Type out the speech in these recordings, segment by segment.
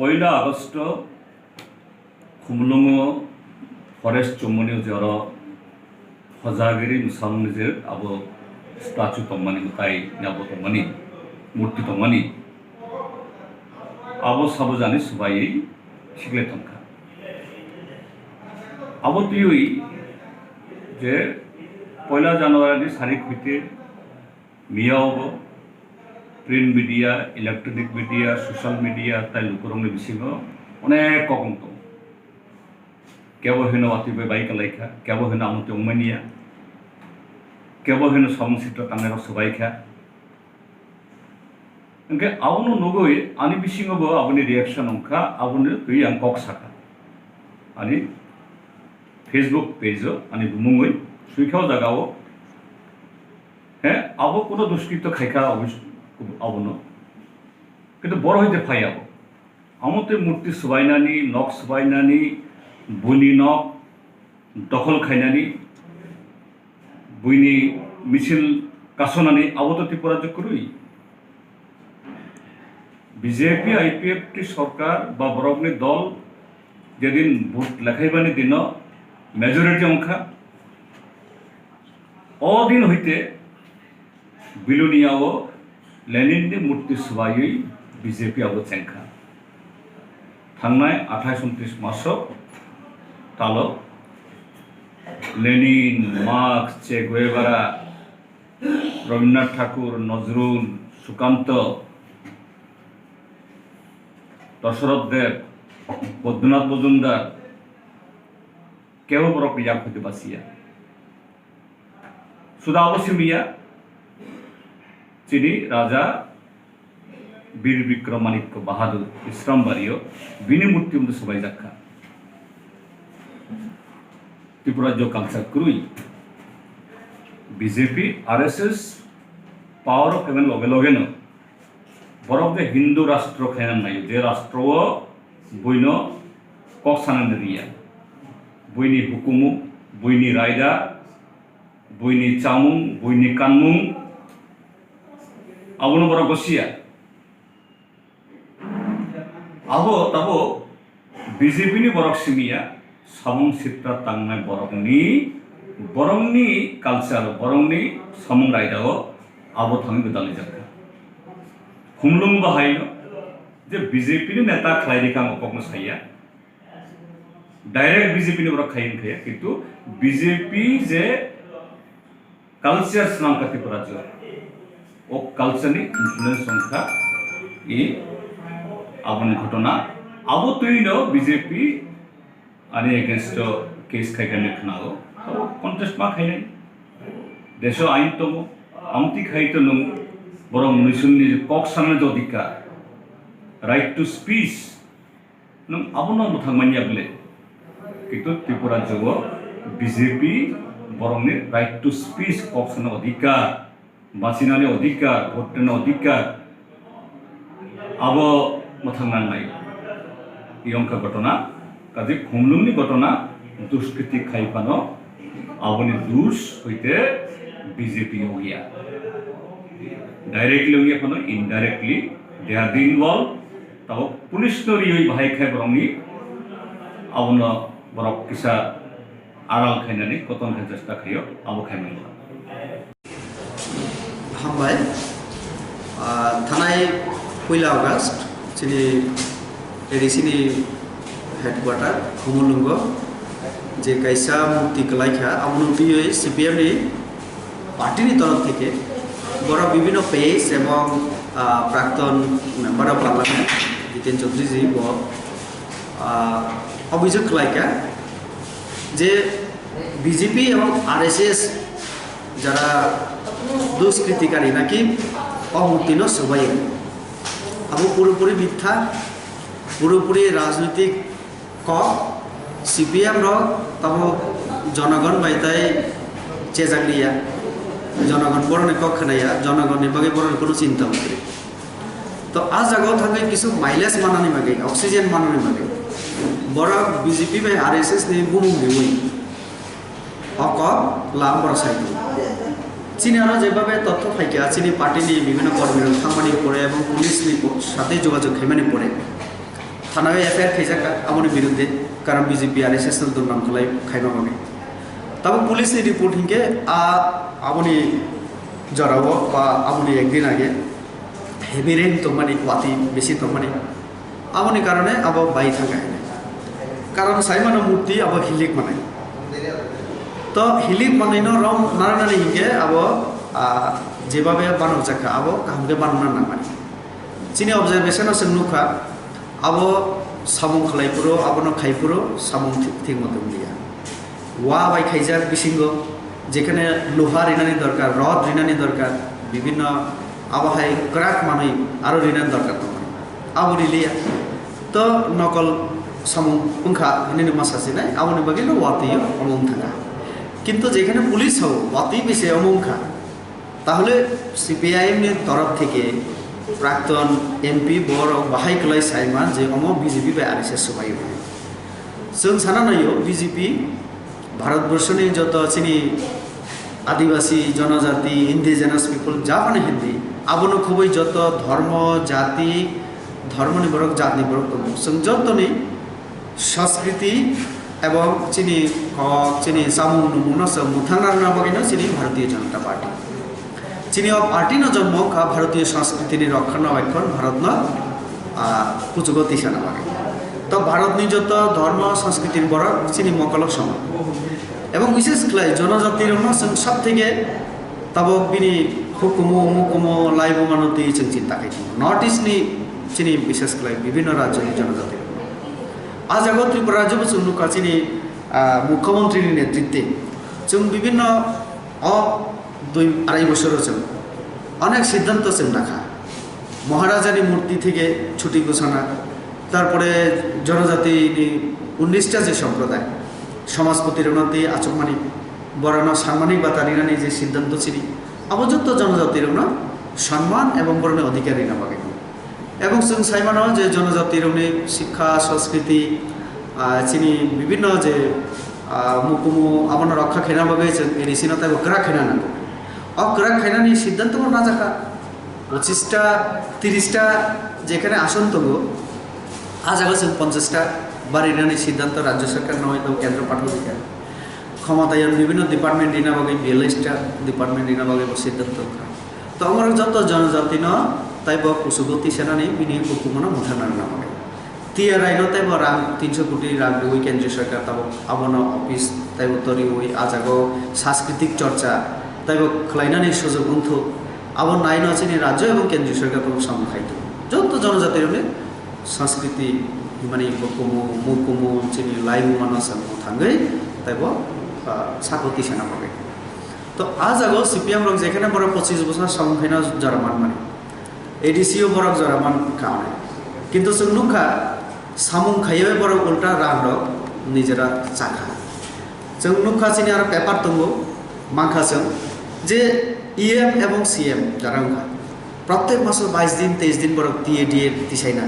পয়লা August খুমলুঙ forest चुम्मनी जर हजागिरी मुसामनिजर अब स्टाचु तमनी मुताई अब तमनी मूर्ति तमनी अब सब जानी सुबाई शिखले तंका अब तुई जे पयला जानुवारी सारी खुते मियाव print media electronic media social media ताई लुकुरंनि बिसिङाव अनेक ककं दं केवल होनो वातिबे बाइक लाइखा केवल होनो आमुते उमनिया केवल होनो समसित तांगेर सबाइखा ओंके आवनो नगै आनि बिसिङावबो आबुनि रिएक्शन अंखा आबुनि दुई आं कक साखा आनि फेसबुक पेज आनि बुमुङै सुइखाव जागाव हे आबो कोनो दुष्कृत खाइखा आबुनो किन्तु बर हइते फायाबो आमुते मूर्ति सबाइनानि नक सबाइनानि बुनि नक दखल खायनानि बुइनि मिছিল कासनानि आबोत त्रिपुरा जकरुई बीजेपी आईपीएफ सरकार बा बरकनि दल जेदिन भोट लेखाइबानि दिन मेजरिटी अंखा अदिन हইতে बिलुनियाव लेनिननि मूर्ति सुबायै बीजेपी आबो चेंखा थांनाय 28-29 मासआव तालो लेनिन मार्क्स चे गुएवारा रवीन्द्रनाथ ठाकुर नजरुल सुकांत दशरथ देव बद्रीनाथ मजुमदार केव बरक याक हते बासिया सुदा अवसिमिया चिनी राजा वीर विक्रमादित्य बाहादुर इस्लामबारियो बिनि मूर्ति उन्दु सबाय जाखा त्रिपुरा जो कल्चर क्रुई BJP RSS power of heaven लगे लगे न बरफ दे हिंदू राष्ट्र खायन नायो जे राष्ट्र बयनो कक सानरिया बयनि हुकुमु बयनि रायदा बयनि चामुं बयनि कानमुं आबुनो बरफ गसिया आबो ताबो बीजेपी नि बरफ सिमिया सामुं सित्रा तांनाय बरंनि कालचार बरंनि सामुं रायदाव आबो थांनि गोदालि जाखा खुमलुं बाहायनो जे बीजेपी नि नेता खलायरिका मकक साया डायरेक्ट बीजेपी नि बरक खायन खाया किंतु बीजेपी जे कल्चर स्नाम कतिपुरा जो ओ कल्चर नि इन्फ्लुएंस संख्या ई आबुनि घटना आबो तुइनो बीजेपी आने अगेंस्ट केस खाइगने खनागो तो कन्टेस्ट मा खाइने देशो आइन तमो आमति खाइतो नं बर मुनिसुननि कक साननो अधिकार राइट टू स्पीच नं आबुनो मुथांमानिया बले किन्तु त्रिपुरा जगो बीजेपी बरंनि राइट टू स्पीच कक साननो अधिकार बासिनानि अधिकार भोटनो अधिकार आबो मुथांनान नाय इयंका घटना काजे खुमलुंनि घटना दुष्कृति खाइफानो आबुनि दुष हइते बीजेपी होगिया डायरेक्टली होगिया फानो इनडायरेक्टली दे आर इनवॉल्व तब पुलिस नरियै बाहाय खाय बरंनि आबुनो बरक किसा आराल खायनानै कतन खाय चेष्टा खायो आबो खायमोन हामबाय थानाय 1 अगस्त चिनि एडिसिनि हेडक्वार्टर खुमलुंग जे कैसा मूर्ति कलाइखा आबुनुति सीपीएम नि पार्टी नि तरफ थेके बड़ा विभिन्न पेज एवं प्राक्तन member of parliament Jiten Chowdhury ji वो अभियोग कलाइखा जे बीजेपी एवं आरएसएस जरा दुष्कृतिकारी नाकि अमूर्ति न सबाई अब पूरी मिथ्या पूरी राजनीतिक सीपीएम तब जनगण बाइताय चेजागलिया जनगण बरने कक खनाया जनगण बगे बरने कोनो चिंता मते तो आज जगह थांगे किसु माइलेज मानानि मागे ऑक्सीजन मानानि मागे बरा बीजेपी बे आरएसएस ने बुमुं दिउई अक लाम बर साइड चीनारा जेबाबे तथ्य फाइके चिनी पार्टी नि विभिन्न कर्मी थांबानि परे एवं पुलिस नि साथे जोगाजोग खायमानि परे থানায় এফআইআর খাইজাকা আমনি বিরুদ্ধে কারণ বিজেপি আর এস এস দুর্নাম খাইমা মানে তবে পুলিশের রিপোর্ট হিংকে আমনি জড়াবো বা আমনি একদিন আগে হেভি রেন মানে ওয়াতি বেশি মানে আমনি কারণে আবার বাই থাকা কারণ সাইমানো মূর্তি আবার হিলিক মানে তো হিলিক বানাইনো রং নারায়ণ হিংকে আবার যেভাবে বানাও যাকা আবার কাহামকে বানানো না মানে চিনি অবজারভেশন আছে নুখা আবো সামুং খালাইপুরো আবনো খাইপুরো সামুং ঠিক মতো মিলিয়া ওয়া বাই খাইজাক বিশিঙ্গ যেখানে লোহা রিনানি দরকার রড রিনানি দরকার বিভিন্ন আবহাই ক্রাক মানে আরও রিনানি দরকার আবু রিলিয়া তো নকল সামুং পুঙ্খা হিনি মাসাসি নাই আবনি বাকি ওয়াতিও অমং থাকা কিন্তু যেখানে পুলিশ হও ওয়াতি বেশি অমংখা তাহলে সিপিআইএম এর তরফ থেকে প্রাক্তন এমপি বড় বাহাই কলাই সাইমা যে অম বিজেপি বা আর এস এস সবাই जों साना नायो বিজেপি ভারতবর্ষনি যত চিনি আদিবাসী জনজাতি ইন্ডিজেনাস পিপল যা মানে হিন্দি আবনো খুবই যত ধর্ম জাতি ধর্ম নিবরক জাত নিবরক जों যতনি সংস্কৃতি এবং চিনি চিনি সামুং নমুনা মুথাंगना नाबागिनो চিনি ভারতীয় জনতা পার্টি চিনি পার্টিनो जन्म का भारतीय संस्कृति रक्षणाबेक्षण भारतनो पुजुगति सानाबागे तो भारतनि जत धर्म संस्कृतिर बड़ चिनी मकलक समान এবং বিশেষ করে জনজাতির সব থেকে তবক বিনি হুকুমো মুকুমো লাইবো মানতি চিন্তা খাই নর্থ ইস্টনি চিনি বিশেষ করে বিভিন্ন রাজ্যের জনজাতির আজ আগত ত্রিপুরা রাজ্য চুনুকা চিনি মুখ্যমন্ত্রীর নেতৃত্বে जों বিভিন্ন দুই আড়াই বছর অনেক সিদ্ধান্ত রাখা মহারাজানি মূর্তি থেকে ছুটি ঘোষণা তারপরে জনজাতি 19টা যে সম্প্রদায় সমাজপতির উন্নতি আচরমানি বরানো সাম্মানিক বা তারিনানি যে সিদ্ধান্ত ছিল অবযুক্ত জনজাতির সম্মান এবং বরণের অধিকারী না পাবে এবং সাইমানো যে জনজাতির শিক্ষা সংস্কৃতি চিনি বিভিন্ন যে মুকুমু আমার রক্ষা খেনা ভাবে এরিসিনো তাই গ্রা খেনা না গ্রা খেনানি সিদ্ধান্ত না যাকা 25টা 30টা যেখানে আসন তবু আজ আগে 50টা বাড়িনানি সিদ্ধান্ত রাজ্য সরকার নয় তো কেন্দ্র পাঠানো ক্ষমতায়ন বিভিন্ন ডিপার্টমেন্ট ইনাবাগে 42টা ডিপার্টমেন্ট ইনাবাগে সিদ্ধান্ত তো আমার যত জনজাতি ন তাই কুসুগতি সেনানি বিনি হুকুমনা মুঠানার নামে তিয়া রাইনো তাই রাং 300 কোটি রাং ওই কেন্দ্রীয় সরকার তাব আবনো অফিস তাই তরি ওই আজাগো সাংস্কৃতিক চর্চা তাই খাইনানি সুযোগ উন্থু আবার নাইন আছে রাজ্য এবং কেন্দ্রীয় সরকার সামখাইত যত জনজাতির সংস্কৃতি মানে হুকুমু মুকুমু চিনি লাইমু মানস থাঙ্গই তাই সাকতি সেনা পাবে তো আজ আগো সিপিএম রক যেখানে বড় 25 বছর সামখাইনা জরামান মানে এডিসিও বড় জরামান কারণে কিন্তু নুখা সামুং খাইয়ে বড় উল্টা রাগ নিজেরা চাখা जों नुखा चिनि आरो पेपार दंगो माखाजों जे इएम এবং সিএম যারা প্রত্যেক মাসে 22 দিন 23 দিন বড় টিএডিএ দিশাই না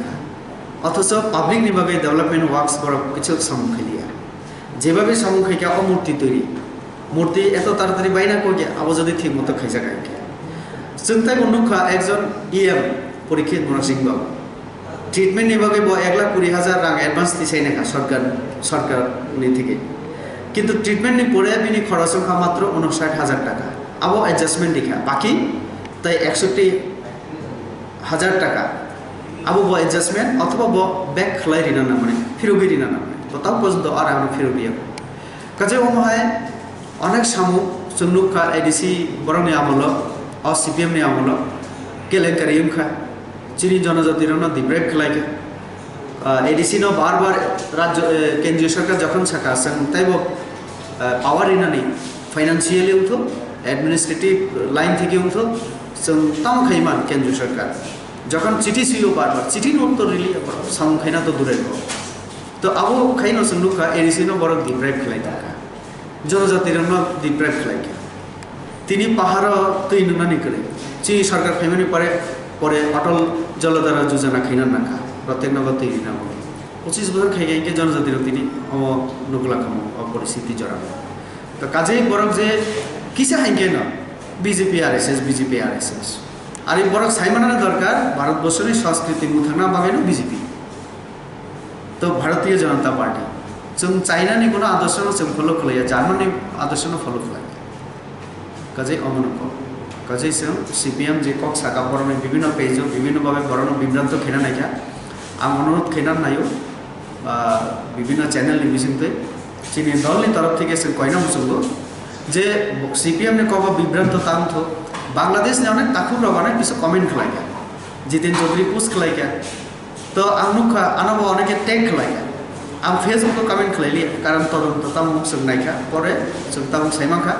অথচ পাবলিক নিভাবে ডেভেলপমেন্ট ওয়ার্কস বড় কিছু সামুখাইয়া যেভাবে সামুখাইকা অমূর্তি তৈরি মূর্তি এত তাড়াতাড়ি বাইনা কই আবো যদি ঠিক মতো খাইজা গায় जों তাই নুখা একজন ইএম পরীক্ষিত মনসিং বাবু ট্রিটমেন্ট নিভাবে 1,20,000 রাং অ্যাডভান্স দিশাই না সরকার উনি থেকে কিন্তু ট্রিটমেন্ট নি পরে বিনি খরচ সংখ্যা মাত্র 59,000 টাকা আবো অ্যাডজাস্টমেন্ট লিখা বাকি তাই 61,000 টাকা আবো অ্যাডজাস্টমেন্ট অথবা ব্যাক খলাই রিনা না মানে ফিরবি রিনা না মানে তো তাও পর্যন্ত আর আমি ফিরবি কাজে ওমহায় অনেক সামু চুনুকা এডিসি বরং আমল সিপিএম নি আমল কেলেঙ্কারি ইমখা চিনি জনজাতির দিব্রেক খেলাইকে এডিসি বারবার রাজ্য কেন্দ্রীয় সরকার যখন শাখা আছেন তাই পাওয়ার ইনানি ফাইন্যান্সিয়ালি উঠো অ্যাডমিনিস্ট্রেটিভ লাইন থেকে উঠো তাও খাইমান কেন্দ্রীয় সরকার যখন চিঠি ছিল বারবার চিঠি উত্তর রিলি সাম খাইনা তো দূরে তো আবো খাইনো নুখা এডিসি বড় ডিপ্রাইভ খেলাই থাকা জনজাতির ডিপ্রাইভ খেলাইকে তিনি পাহাড় তুই নুনানি করে চি সরকার খাইমানি পরে অটল জলধারা যোজনা খাইনা না খা প্রত্যেক নগর তৈরি না 25 বছর খাই গাইকে জনজাতির তিনি নকুলা খামো পরিস্থিতি জড়াবো তো কাজেই বরং যে কিসে হাইকে না বিজেপি আর এস আর এই বরং সাইমানার দরকার ভারতবর্ষের সংস্কৃতি মুথানা বাগানো বিজেপি तो भारतीय जनता पार्टी जों चाइनानि कोनो आदर्शनो जों फलो खालाया जार्माननि आदर्शनो फलो खालाया काजे अमनको काजे जों सीपीएम जे कक साका बरनि विभिन्न पेज विभिन्न भावे बरन बिभ्रांत खेना नायखा आं अनुरोध खेना नायो विभिन्न चैनल नि बिसिंते चिनि दलनि तरफ থেকে जों कयना मुसुंगो जे सीपीएम ने कब बिभ्रांत तांथो बांग्लादेश ने अनेक ताखु रबाने पिस कमेंट खालाया जितेन चौधरी पोस्ट खालाया तो आंनुखा आनाबो अनेके टैग खालाया आं फेसबुक कमेंट खालायलि कारण तदन्त ताम जों नायखा परे जों ताम सायमाखा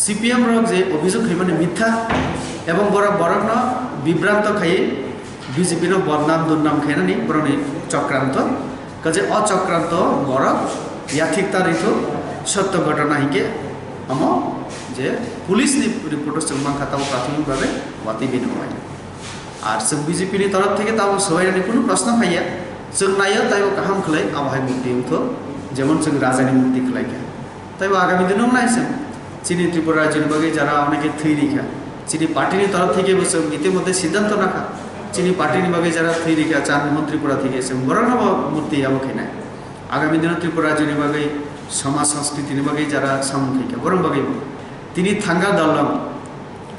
सीपीएम रक जे अभियोग खैमाने मिथ्या एवं बरन बिभ्रांत खायै बीजेपी नो बदनाम दुर्नाम खायनानि बरनि चक्रांत काजे अचक्रांत बर याथिकता रिथो सत्य घटना हिके हम जे पुलिस नि रिपोर्ट जों माखाताव प्राथमिक भावे वाति बिनबाय आर जों बीजेपी नि तरफ থেকে ताव सबायनि कोनो प्रश्न फाया जों नायो ताइबो गाहाम खलै आबहाय मुक्ति उथो जेमन जों राजानि मुक्ति खलायखा ताइबो आगामी दिनाव नायसों चीनी त्रिपुरा राज्यनि बागै যারা অনেকে থৈরিখা चीनी पार्टीनि तरफ থেকে जों इतिमध्ये सिद्धांत नाखा चीनी पार्टीनि बागै যারা থৈरिखा चार त्रिपुरा থেকে जों बरनाव मुक्ति आबो खैनाय आगामी दिनाव त्रिपुरा राज्यनि बागै समाज संस्कृतिनि बागै যারা सामुखैखा बरं बागै তিনি थांगा दलम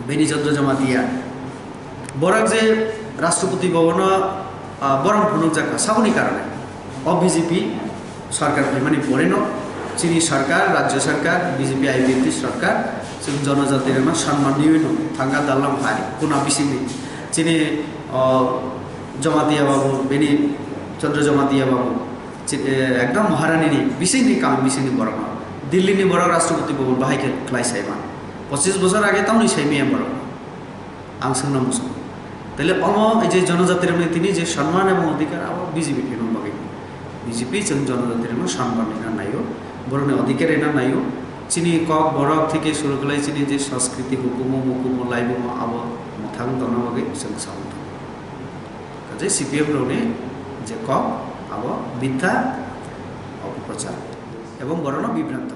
बेनि चंद्र जमातिया बरक जे राष्ट्रपति भवन बरं फुनुक जाखा सावनि कारणे बीजेपी सरकार फैमानि परेनो चीनी सरकार राज्य सरकार बीजेपी आईपीएफटी सरकार जों जनजातिर सम्मान दियो थांगा दलम हारि कुना बिसिनि चीनी जमातिया बाबू बेनि चंद्र जमातिया बाबू एकदम महारानी बिसिनि काम बिसिनि बरं दिल्ली नि बरं राष्ट्रपति भवन बाहाय खालायसायमा 25 বছর आगे ताउनि सायमिया बरं आं सोंना मुसुं তাহলে এই যে জনজাতির মধ্যে তিনি যে সম্মান এবং অধিকার আবার বিজেপি কেন বাকি বিজেপি जों জনজাতির মধ্যে সম্মান এনা নাইও বরং অধিকার এনা নাইও চিনি কক বরক থেকে শুরু করে চিনি যে সংস্কৃতি হুকুম মুকুম লাইব আবো মথাং দনা বাকি जों সামন্ত কাজে সিপিএম রনে যে কক আবো মিথ্যা অপপ্রচার এবং বরণ বিভ্রান্ত